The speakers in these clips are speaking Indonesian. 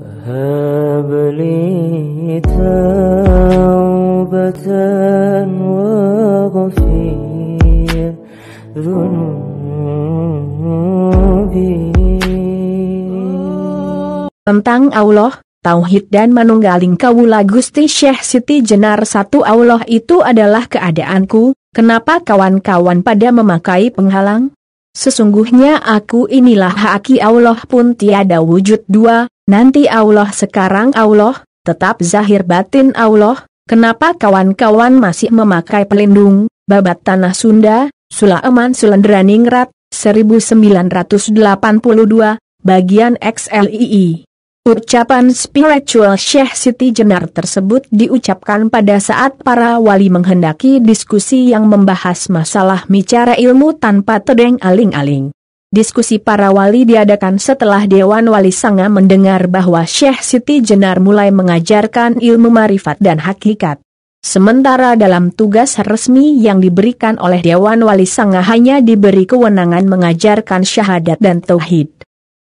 هب لي توبة وغفير ذنوبي. Tentang Allah, Tauhid dan Manunggaling Kawula Gusti Syekh Siti Jenar. Satu, Allah itu adalah keadaanku. Kenapa kawan-kawan pada memakai penghalang? Sesungguhnya aku inilah haki Allah pun tiada wujud dua. Nanti Allah sekarang Allah, tetap zahir batin Allah. Kenapa kawan-kawan masih memakai pelindung? Babat Tanah Sunda, Sulaiman Sulenderaningrat, 1982, bagian XLII. Ucapan spiritual Syekh Siti Jenar tersebut diucapkan pada saat para wali menghendaki diskusi yang membahas masalah bicara ilmu tanpa tedeng aling-aling. Diskusi para wali diadakan setelah Dewan Wali Sanga mendengar bahwa Syekh Siti Jenar mulai mengajarkan ilmu marifat dan hakikat. Sementara dalam tugas resmi yang diberikan oleh Dewan Wali Sanga hanya diberi kewenangan mengajarkan syahadat dan tauhid.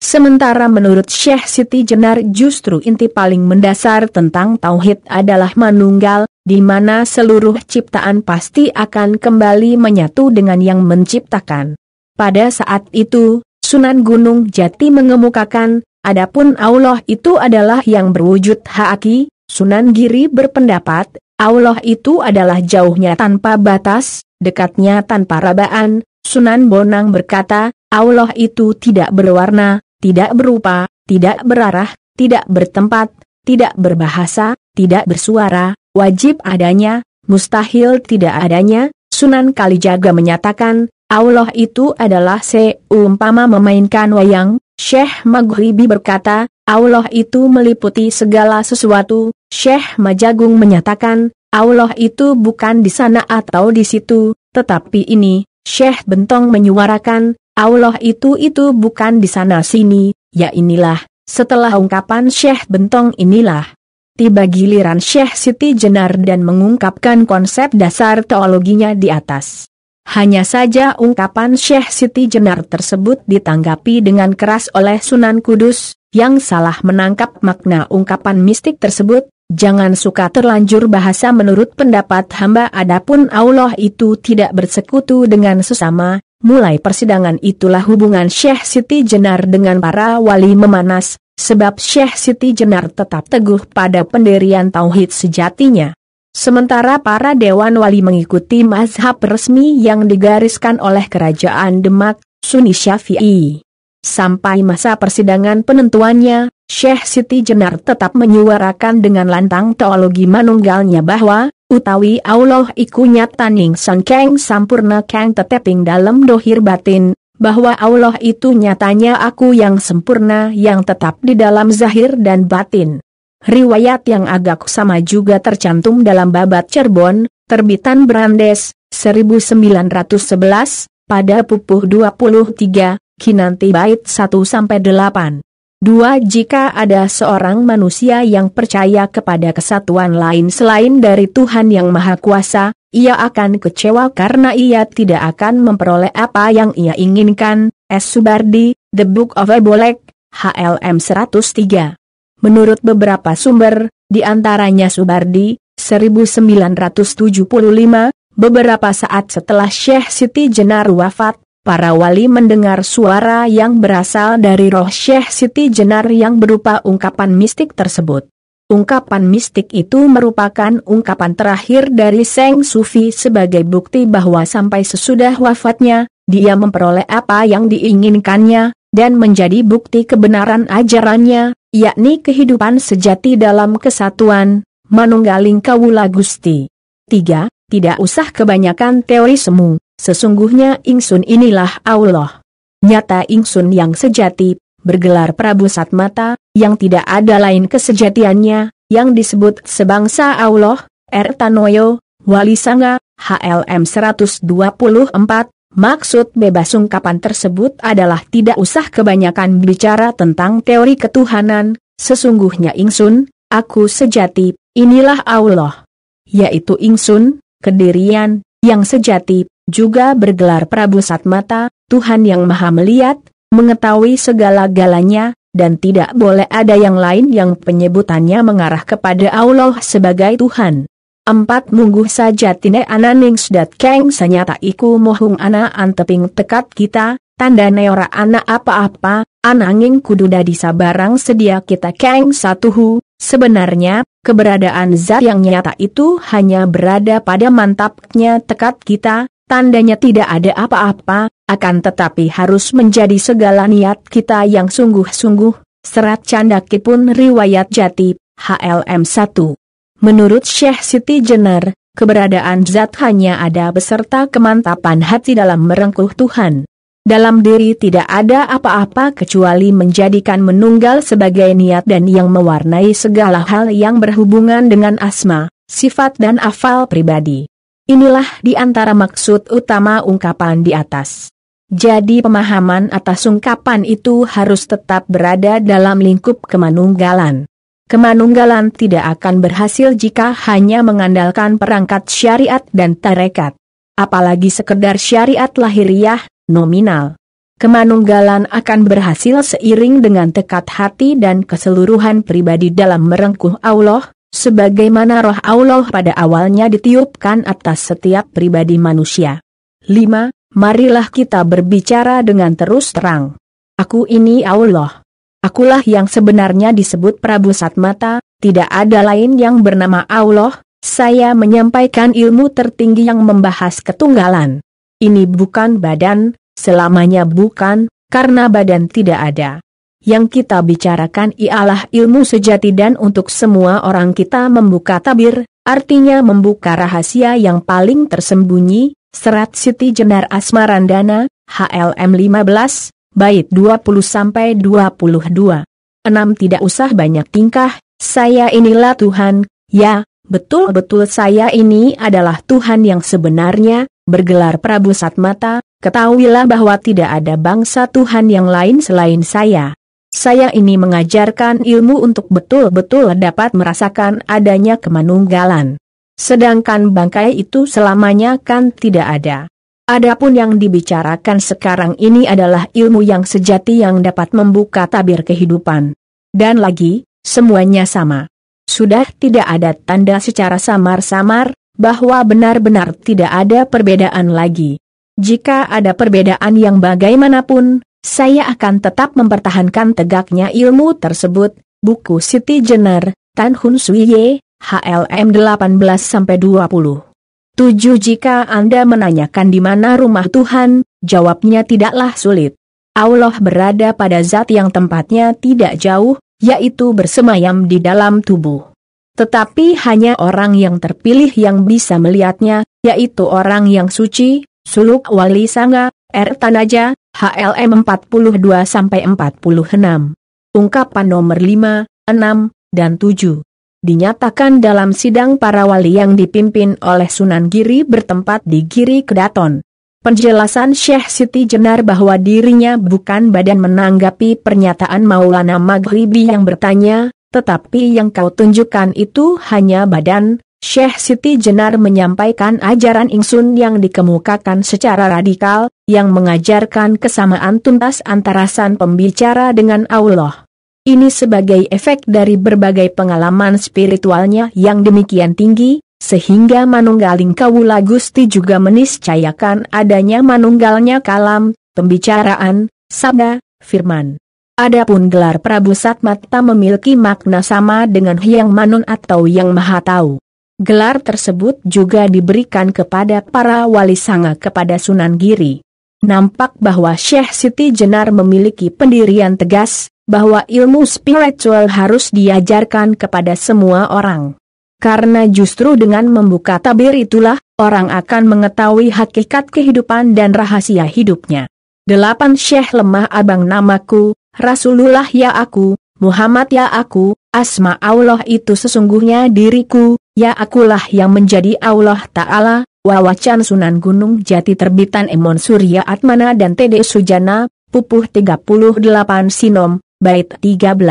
Sementara menurut Syekh Siti Jenar justru inti paling mendasar tentang tauhid adalah manunggal, di mana seluruh ciptaan pasti akan kembali menyatu dengan yang menciptakan. Pada saat itu, Sunan Gunung Jati mengemukakan, adapun Allah itu adalah yang berwujud haki. Sunan Giri berpendapat, Allah itu adalah jauhnya tanpa batas, dekatnya tanpa rabaan. Sunan Bonang berkata, Allah itu tidak berwarna, tidak berupa, tidak berarah, tidak bertempat, tidak berbahasa, tidak bersuara, wajib adanya, mustahil tidak adanya. Sunan Kalijaga menyatakan, Allah itu adalah seumpama memainkan wayang. Syekh Maghribi berkata, Allah itu meliputi segala sesuatu. Syekh Majagung menyatakan, Allah itu bukan di sana atau di situ, tetapi ini. Syekh Bentong menyuarakan, Allah itu bukan di sana sini, ya inilah. Setelah ungkapan Syekh Bentong inilah, tiba giliran Syekh Siti Jenar dan mengungkapkan konsep dasar teologinya di atas. Hanya saja ungkapan Syekh Siti Jenar tersebut ditanggapi dengan keras oleh Sunan Kudus, yang salah menangkap makna ungkapan mistik tersebut. Jangan suka terlanjur bahasa menurut pendapat hamba, adapun Allah itu tidak bersekutu dengan sesama. Mulai persidangan itulah hubungan Syekh Siti Jenar dengan para wali memanas, sebab Syekh Siti Jenar tetap teguh pada pendirian tauhid sejatinya. Sementara para dewan wali mengikuti mazhab resmi yang digariskan oleh kerajaan Demak, Sunni Syafi'i. Sampai masa persidangan penentuannya, Syekh Siti Jenar tetap menyuarakan dengan lantang teologi manunggalnya bahwa, utawi Allah iku nyataning son kang sampurna kang teteping dalam dohir batin, bahwa Allah itu nyatanya aku yang sempurna yang tetap di dalam zahir dan batin. Riwayat yang agak sama juga tercantum dalam Babat Cirebon, terbitan Brandes, 1911, pada pupuh 23, Kinanti bait 1-8. 2. Jika ada seorang manusia yang percaya kepada kesatuan lain selain dari Tuhan yang Maha Kuasa, ia akan kecewa karena ia tidak akan memperoleh apa yang ia inginkan. S. Subardi, The Book of Ebolek, HLM 103. Menurut beberapa sumber, di antaranya Subardi, 1975, beberapa saat setelah Syekh Siti Jenar wafat, para wali mendengar suara yang berasal dari roh Syekh Siti Jenar yang berupa ungkapan mistik tersebut. Ungkapan mistik itu merupakan ungkapan terakhir dari Seng Sufi sebagai bukti bahwa sampai sesudah wafatnya, dia memperoleh apa yang diinginkannya, dan menjadi bukti kebenaran ajarannya, yakni kehidupan sejati dalam kesatuan, manunggaling Kawula Gusti. 3. Tidak usah kebanyakan teori semu. Sesungguhnya ingsun inilah Allah. Nyata ingsun yang sejati, bergelar Prabu Satmata, yang tidak ada lain kesejatiannya, yang disebut sebangsa Allah, R. Tanoyo, Wali Sanga, HLM 124, maksud bebas ungkapan tersebut adalah tidak usah kebanyakan bicara tentang teori ketuhanan, sesungguhnya ingsun, aku sejati, inilah Allah. Yaitu ingsun, kedirian, yang sejati, juga bergelar Prabu Satmata, Tuhan yang Maha Melihat, mengetahui segala-galanya, dan tidak boleh ada yang lain yang penyebutannya mengarah kepada Allah sebagai Tuhan. 4 mungguh saja tine ananing sedat keng sanyata iku mohung ana anteping tekat kita, tanda neora ana apa-apa, ananging kudu dadi sabarang sedia kita keng satuhu. Sebenarnya, keberadaan zat yang nyata itu hanya berada pada mantapnya tekad kita, tandanya tidak ada apa-apa, akan tetapi harus menjadi segala niat kita yang sungguh-sungguh. Serat Candakipun Riwayat Jati, HLM 1. Menurut Syekh Siti Jenar, keberadaan zat hanya ada beserta kemantapan hati dalam merengkuh Tuhan. Dalam diri tidak ada apa-apa kecuali menjadikan menunggal sebagai niat dan yang mewarnai segala hal yang berhubungan dengan asma, sifat dan afal pribadi. Inilah di antara maksud utama ungkapan di atas. Jadi pemahaman atas ungkapan itu harus tetap berada dalam lingkup kemanunggalan. Kemanunggalan tidak akan berhasil jika hanya mengandalkan perangkat syariat dan tarekat. Apalagi sekedar syariat lahiriah, nominal. Kemanunggalan akan berhasil seiring dengan tekad hati dan keseluruhan pribadi dalam merengkuh Allah, sebagaimana roh Allah pada awalnya ditiupkan atas setiap pribadi manusia. 5. Marilah kita berbicara dengan terus terang. Aku ini Allah. Akulah yang sebenarnya disebut Prabu Satmata, tidak ada lain yang bernama Allah. Saya menyampaikan ilmu tertinggi yang membahas ketunggalan. Ini bukan badan, selamanya bukan, karena badan tidak ada. Yang kita bicarakan ialah ilmu sejati dan untuk semua orang kita membuka tabir, artinya membuka rahasia yang paling tersembunyi. Serat Siti Jenar Asmarandana, HLM 15, bait 20-22. 6. Tidak usah banyak tingkah, saya inilah Tuhan, ya, betul-betul saya ini adalah Tuhan yang sebenarnya, bergelar Prabu Satmata, ketahuilah bahwa tidak ada bangsa Tuhan yang lain selain saya. Saya ini mengajarkan ilmu untuk betul-betul dapat merasakan adanya kemanunggalan. Sedangkan bangkai itu selamanya kan tidak ada. Adapun yang dibicarakan sekarang ini adalah ilmu yang sejati yang dapat membuka tabir kehidupan. Dan lagi, semuanya sama. Sudah tidak ada tanda secara samar-samar, bahwa benar-benar tidak ada perbedaan lagi. Jika ada perbedaan yang bagaimanapun, saya akan tetap mempertahankan tegaknya ilmu tersebut. Buku Siti Jenar, Tan Hun Suye, HLM 18-20. 7. Jika Anda menanyakan di mana rumah Tuhan, jawabnya tidaklah sulit. Allah berada pada zat yang tempatnya tidak jauh, yaitu bersemayam di dalam tubuh. Tetapi hanya orang yang terpilih yang bisa melihatnya, yaitu orang yang suci, suluk wali sanga, Tanaja, HLM 42-46. Ungkapan nomor 5, 6, dan 7. Dinyatakan dalam sidang para wali yang dipimpin oleh Sunan Giri bertempat di Giri Kedaton. Penjelasan Syekh Siti Jenar bahwa dirinya bukan badan menanggapi pernyataan Maulana Maghribi yang bertanya, tetapi yang kau tunjukkan itu hanya badan. Syekh Siti Jenar menyampaikan ajaran ingsun yang dikemukakan secara radikal, yang mengajarkan kesamaan tuntas antara sang pembicara dengan Allah. Ini sebagai efek dari berbagai pengalaman spiritualnya yang demikian tinggi, sehingga manunggaling Kawula Gusti juga meniscayakan adanya manunggalnya kalam, pembicaraan, sabda, firman. Adapun gelar Prabu Satmata memiliki makna sama dengan Hyang Manun atau Yang Maha Tahu. Gelar tersebut juga diberikan kepada para wali sanga kepada Sunan Giri. Nampak bahwa Syekh Siti Jenar memiliki pendirian tegas, bahwa ilmu spiritual harus diajarkan kepada semua orang. Karena justru dengan membuka tabir itulah, orang akan mengetahui hakikat kehidupan dan rahasia hidupnya. 8. Syekh lemah abang namaku, Rasulullah ya aku, Muhammad ya aku, asma Allah itu sesungguhnya diriku, ya akulah yang menjadi Allah Ta'ala. Wawacan Sunan Gunung Jati terbitan Emon Surya Atmana dan T.D. Sujana, pupuh 38 Sinom, bait 13.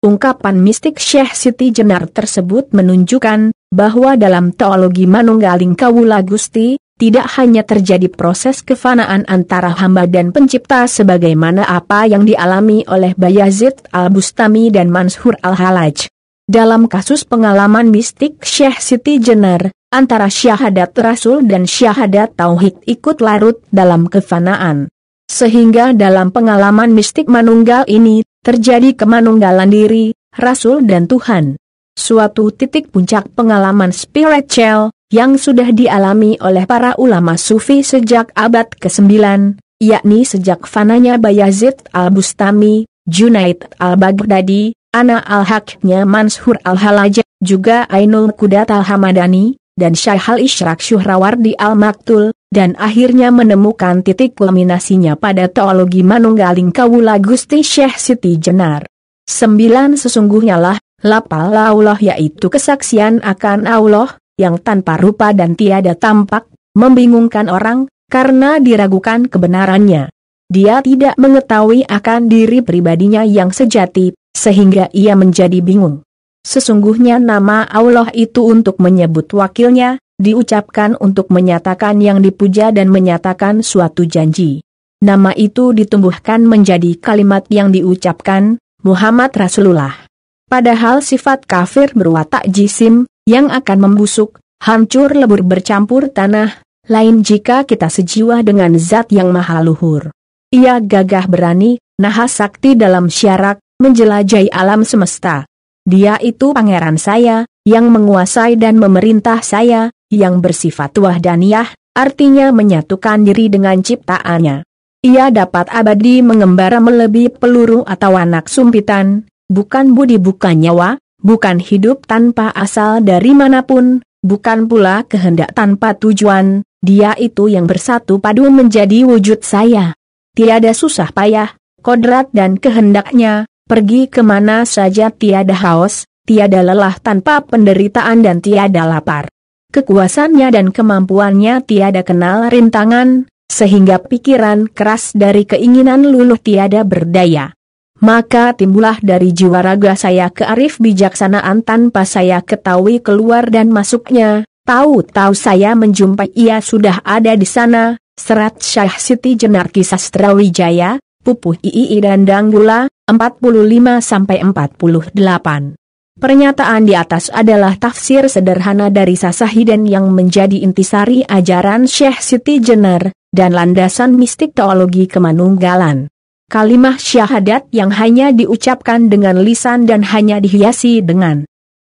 Ungkapan mistik Syekh Siti Jenar tersebut menunjukkan bahwa dalam teologi manunggaling Kawula Gusti, tidak hanya terjadi proses kefanaan antara hamba dan pencipta sebagaimana apa yang dialami oleh Bayazid Al-Bustami dan Mansur Al-Halaj. Dalam kasus pengalaman mistik Syekh Siti Jenar, antara syahadat Rasul dan syahadat Tauhid ikut larut dalam kefanaan. Sehingga dalam pengalaman mistik manunggal ini, terjadi kemanunggalan diri, Rasul dan Tuhan. Suatu titik puncak pengalaman spiritual yang sudah dialami oleh para ulama sufi sejak abad ke-9, yakni sejak fananya Bayazid Al-Bustami, Junaid Al-Baghdadi, Ana Al-Haqnya Mansur Al-Halaj, juga Ainul Qudat Al-Hamadani, dan Syekh Al-Isyraq Syuhrawardi Al-Maktul, dan akhirnya menemukan titik kulminasinya pada teologi manunggaling Kawula Gusti Syekh Siti Jenar. 9 sesungguhnya lah, lapal Allah yaitu kesaksian akan Allah, yang tanpa rupa dan tiada tampak, membingungkan orang, karena diragukan kebenarannya. Dia tidak mengetahui akan diri pribadinya yang sejati, sehingga ia menjadi bingung. Sesungguhnya nama Allah itu untuk menyebut wakilnya, diucapkan untuk menyatakan yang dipuja dan menyatakan suatu janji. Nama itu ditumbuhkan menjadi kalimat yang diucapkan, Muhammad Rasulullah. Padahal sifat kafir berwatak jisim, yang akan membusuk, hancur lebur bercampur tanah, lain jika kita sejiwa dengan zat yang maha luhur. Ia gagah berani, nahas sakti dalam syarak, menjelajahi alam semesta. Dia itu pangeran saya, yang menguasai dan memerintah saya, yang bersifat wahdaniyah, artinya menyatukan diri dengan ciptaannya. Ia dapat abadi mengembara melebihi peluru atau anak sumpitan, bukan budi bukan nyawa, bukan hidup tanpa asal dari manapun, bukan pula kehendak tanpa tujuan, dia itu yang bersatu padu menjadi wujud saya. Tiada susah payah, kodrat dan kehendaknya, pergi kemana saja tiada haus, tiada lelah tanpa penderitaan dan tiada lapar. Kekuasaannya dan kemampuannya tiada kenal rintangan, sehingga pikiran keras dari keinginan luluh tiada berdaya. Maka timbullah dari jiwa raga saya kearif bijaksanaan tanpa saya ketahui keluar dan masuknya, tahu-tahu saya menjumpai ia sudah ada di sana, Serat Syekh Siti Jenar Kisah Sastrawijaya, Pupuh III dan Danggula, 45-48. Pernyataan di atas adalah tafsir sederhana dari Sasahiden yang menjadi intisari ajaran Syekh Siti Jenar, dan landasan mistik teologi kemanunggalan. Kalimah syahadat yang hanya diucapkan dengan lisan dan hanya dihiasi dengan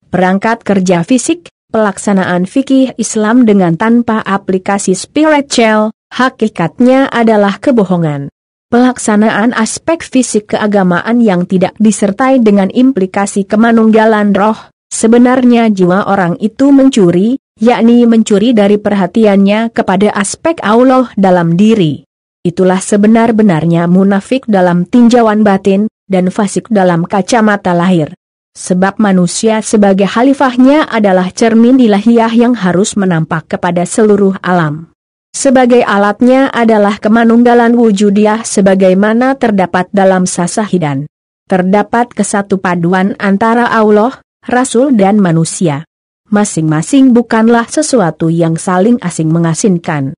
perangkat kerja fisik, pelaksanaan fikih Islam dengan tanpa aplikasi spiritual, hakikatnya adalah kebohongan. Pelaksanaan aspek fisik keagamaan yang tidak disertai dengan implikasi kemanunggalan roh, sebenarnya jiwa orang itu mencuri, yakni mencuri dari perhatiannya kepada aspek Allah dalam diri. Itulah sebenar-benarnya munafik dalam tinjauan batin, dan fasik dalam kacamata lahir. Sebab manusia sebagai khalifahnya adalah cermin ilahiyah yang harus menampak kepada seluruh alam. Sebagai alatnya adalah kemanunggalan wujudiyah sebagaimana terdapat dalam Sasahidan. Terdapat kesadupaduan antara Allah, Rasul dan manusia. Masing-masing bukanlah sesuatu yang saling asing mengasingkan.